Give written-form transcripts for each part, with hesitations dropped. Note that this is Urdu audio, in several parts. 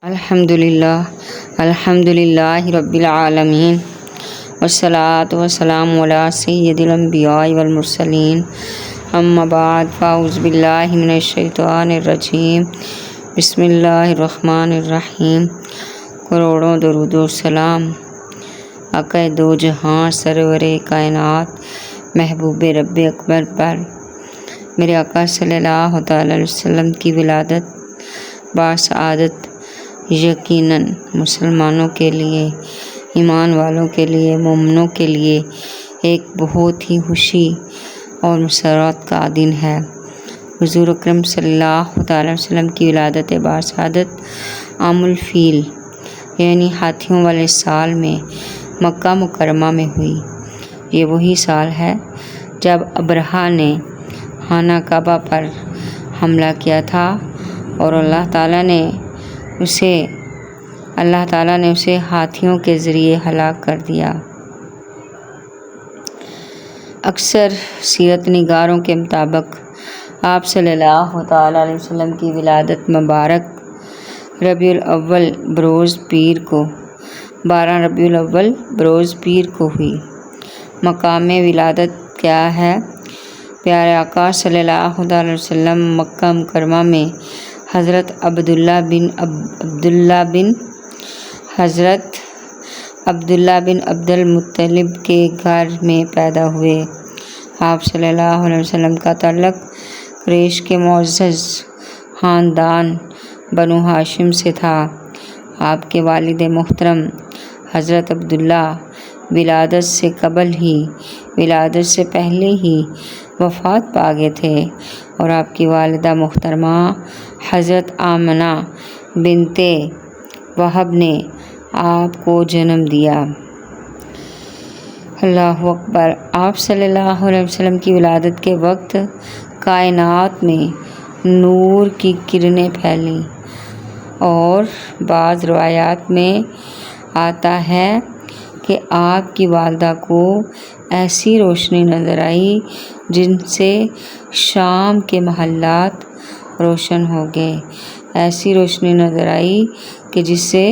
الحمدللہ رب العالمین والصلاة والسلام علی سید الانبیاء والمرسلین اما بعد فاعوذ باللہ من الشیطان الرجیم بسم اللہ الرحمن الرحیم۔ کروڑوں درود و سلام آقا دو جہاں سرور کائنات محبوب رب اکبر پر۔ میرے آقا صلی اللہ تعالی علیہ وسلم کی ولادت باسعادت یقیناً مسلمانوں کے لیے، ایمان والوں کے لیے، مومنوں کے لیے ایک بہت ہی خوشی اور مسرت کا دن ہے۔ حضور اکرم صلی اللہ تعالی وسلم کی ولادت باسعادت عام الفیل یعنی ہاتھیوں والے سال میں مکہ مکرمہ میں ہوئی۔ یہ وہی سال ہے جب ابرہہ نے خانہ کعبہ پر حملہ کیا تھا اور اللہ تعالیٰ نے اسے ہاتھیوں کے ذریعے ہلاک کر دیا۔ اکثر سیرت نگاروں کے مطابق آپ صلی اللہ تعالی علیہ وسلم کی ولادت مبارک ربیع الاول بروز پیر کو 12 ربیع الاول بروز پیر کو ہوئی۔ مقام ولادت کیا ہے؟ پیارے آقا صلی اللہ علیہ وسلم مکہ مکرمہ میں حضرت عبداللہ بن عبد المطلب کے گھر میں پیدا ہوئے۔ آپ صلی اللہ علیہ وسلم کا تعلق قریش کے معزز خاندان بنو ہاشم سے تھا۔ آپ کے والد محترم حضرت عبداللہ ولادت سے پہلے ہی وفات پا گئے تھے اور آپ کی والدہ محترمہ حضرت آمنہ بنت وہب نے آپ کو جنم دیا۔ اللہ اکبر۔ آپ صلی اللہ علیہ وسلم کی ولادت کے وقت کائنات میں نور کی کرنیں پھیلیں اور بعض روایات میں آتا ہے کہ آپ کی والدہ کو ایسی روشنی نظر آئی جن سے شام کے محلات روشن ہو گئے۔ ایسی روشنی نظر آئی کہ جس سے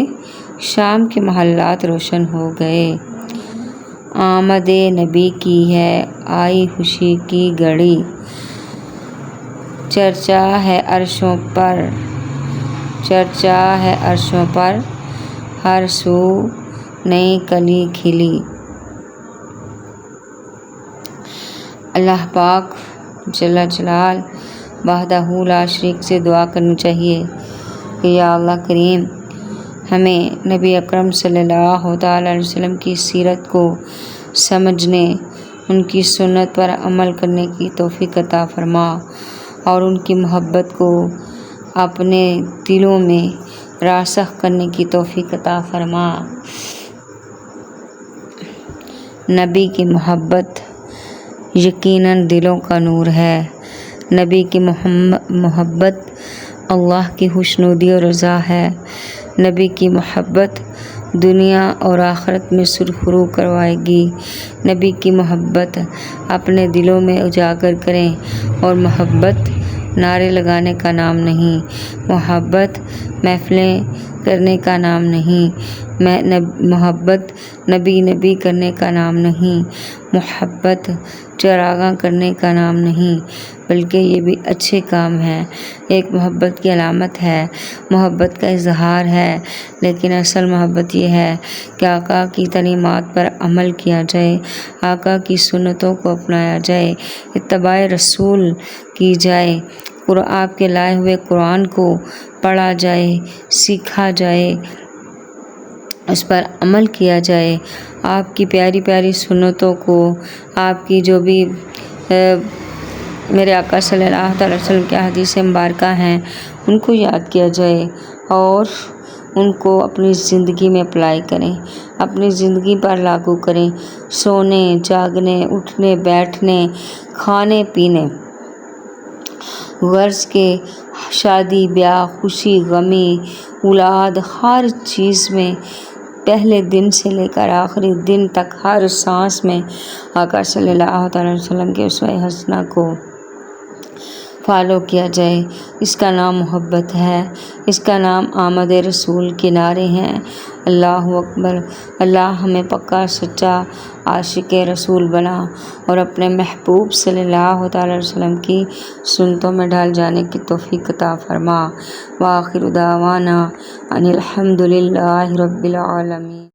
شام کے محلات روشن ہو گئے۔ آمد نبی کی ہے آئی خوشی کی گھڑی، چرچا ہے عرشوں پر ہر سو نئی کلی کھلی۔ اللہ پاک جل جلال وحدہ لا شریک سے دعا کرنی چاہیے کہ یا اللہ کریم ہمیں نبی اکرم صلی اللہ تعالی علیہ وسلم کی سیرت کو سمجھنے، ان کی سنت پر عمل کرنے کی توفیق عطا فرما اور ان کی محبت کو اپنے دلوں میں راسخ کرنے کی توفیق عطا فرما۔ نبی کی محبت یقیناً دلوں کا نور ہے۔ نبی کی محبت اللہ کی خوشنودی اور رضا ہے۔ نبی کی محبت دنیا اور آخرت میں سرخرو کروائے گی۔ نبی کی محبت اپنے دلوں میں اجاگر کریں اور محبت نعرے لگانے کا نام نہیں، محبت محفلیں کرنے کا نام نہیں، محبت نبی کرنے کا نام نہیں، محبت چراغاں کرنے کا نام نہیں، بلکہ یہ بھی اچھے کام ہے، ایک محبت کی علامت ہے، محبت کا اظہار ہے۔ لیکن اصل محبت یہ ہے کہ آقا کی تعلیمات پر عمل کیا جائے، آقا کی سنتوں کو اپنایا جائے، اتباع رسول کی جائے، آپ کے لائے ہوئے قرآن کو پڑھا جائے، سیکھا جائے، اس پر عمل کیا جائے، آپ کی پیاری پیاری سنتوں کو، آپ کی جو بھی میرے آقا صلی اللہ تعالی وسلم کے حدیث مبارکہ ہیں ان کو یاد کیا جائے اور ان کو اپنی زندگی میں اپلائی کریں، اپنی زندگی پر لاگو کریں۔ سونے، جاگنے، اٹھنے، بیٹھنے، کھانے پینے، غرض کے شادی بیاہ، خوشی غمی، اولاد، ہر چیز میں پہلے دن سے لے کر آخری دن تک ہر سانس میں آقا صلی اللہ تعالی وسلم کے اسوہ حسنہ کو فالو کیا جائے۔ اس کا نام محبت ہے، اس کا نام آمد رسول کے نعرے ہیں۔ اللہ اکبر۔ اللہ ہمیں پکا سچا عاشق رسول بنا اور اپنے محبوب صلی اللہ تعالی وسلم کی سنتوں میں ڈھال جانے کی توفیق عطا فرما۔ وآخر دعوانا ان الحمد للہ رب العالمین۔